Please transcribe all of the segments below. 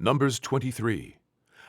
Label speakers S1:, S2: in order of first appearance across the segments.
S1: Numbers 23.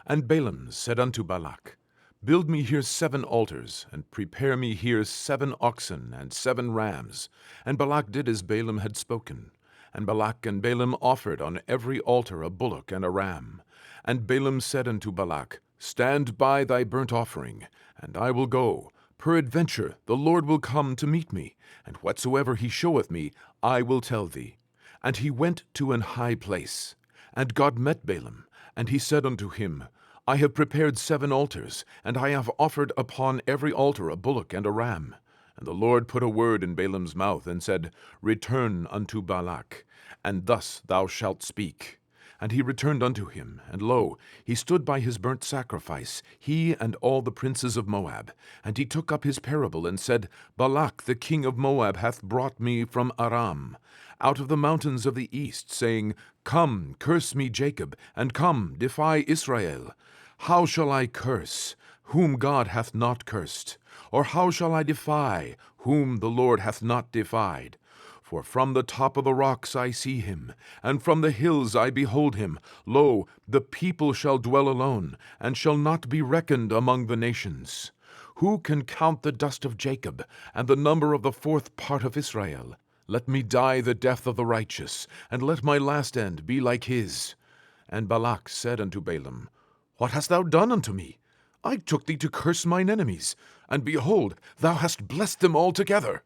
S1: And Balaam said unto Balak, Build me here 7 altars, and prepare me here 7 oxen and 7 rams. And Balak did as Balaam had spoken. And Balak and Balaam offered on every altar a bullock and a ram. And Balaam said unto Balak, Stand by thy burnt offering, and I will go. Peradventure the Lord will come to meet me, and whatsoever he showeth me, I will tell thee. And he went to an high place. And God met Balaam, and he said unto him, I have prepared 7 altars, and I have offered upon every altar a bullock and a ram. And the Lord put a word in Balaam's mouth, and said, Return unto Balak, and thus thou shalt speak. And he returned unto him, and lo, he stood by his burnt sacrifice, he and all the princes of Moab. And he took up his parable, and said, Balak the king of Moab hath brought me from Aram, out of the mountains of the east, saying, Come, curse me Jacob, and come, defy Israel. How shall I curse, whom God hath not cursed? Or how shall I defy, whom the Lord hath not defied? For from the top of the rocks I see him, and from the hills I behold him. Lo, the people shall dwell alone, and shall not be reckoned among the nations. Who can count the dust of Jacob, and the number of the 4th part of Israel? Let me die the death of the righteous, and let my last end be like his. And Balak said unto Balaam, What hast thou done unto me? I took thee to curse mine enemies, and behold, thou hast blessed them altogether.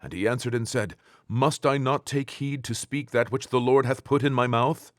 S1: And he answered and said, Must I not take heed to speak that which the Lord hath put in my mouth?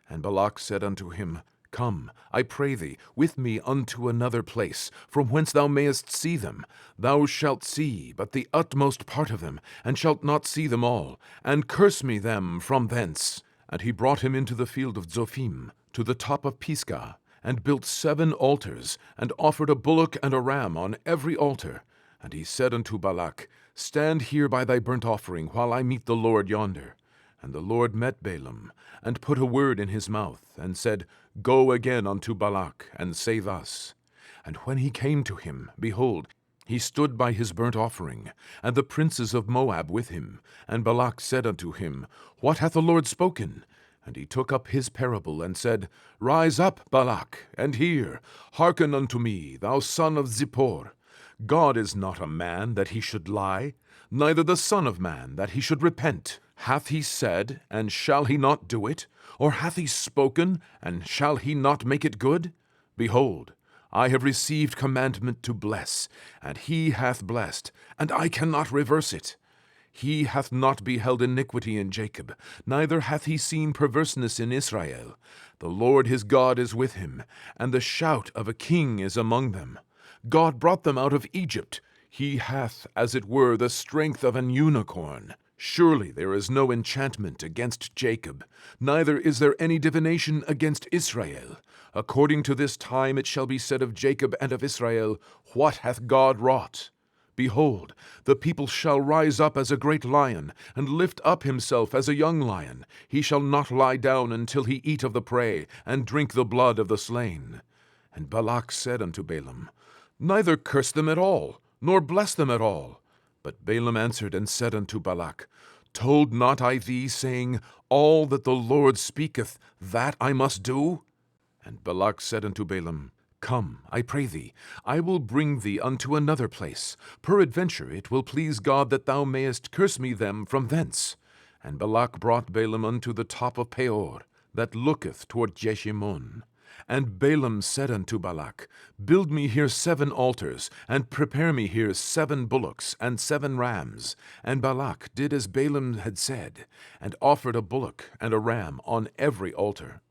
S1: And Balak said unto him, Come, I pray thee, with me unto another place, from whence thou mayest see them. Thou shalt see but the utmost part of them, and shalt not see them all, and curse me them from thence. And he brought him into the field of Zophim, to the top of Pisgah, and built 7 altars, and offered a bullock and a ram on every altar. And he said unto Balak, Stand here by thy burnt offering, while I meet the Lord yonder. And the Lord met Balaam, and put a word in his mouth, and said, Go again unto Balak, and say thus. And when he came to him, behold, he stood by his burnt offering, and the princes of Moab with him. And Balak said unto him, What hath the Lord spoken? And he took up his parable, and said, Rise up, Balak, and hear. Hearken unto me, thou son of Zippor. God is not a man that he should lie, neither the Son of man that he should repent. Hath he said, and shall he not do it? Or hath he spoken, and shall he not make it good? Behold, I have received commandment to bless, and he hath blessed, and I cannot reverse it. He hath not beheld iniquity in Jacob, neither hath he seen perverseness in Israel. The Lord his God is with him, and the shout of a king is among them. God brought them out of Egypt. He hath, as it were, the strength of an unicorn. Surely there is no enchantment against Jacob, neither is there any divination against Israel. According to this time it shall be said of Jacob and of Israel, What hath God wrought? Behold, the people shall rise up as a great lion, and lift up himself as a young lion. He shall not lie down until he eat of the prey, and drink the blood of the slain. And Balak said unto Balaam, Neither curse them at all, nor bless them at all. But Balaam answered and said unto Balak, Told not I thee, saying, All that the Lord speaketh, that I must do? And Balak said unto Balaam, Come, I pray thee, I will bring thee unto another place. Peradventure it will please God that thou mayest curse me them from thence. And Balak brought Balaam unto the top of Peor, that looketh toward Jeshimon. And Balaam said unto Balak, Build me here 7 altars, and prepare me here 7 bullocks and 7 rams. And Balak did as Balaam had said, and offered a bullock and a ram on every altar.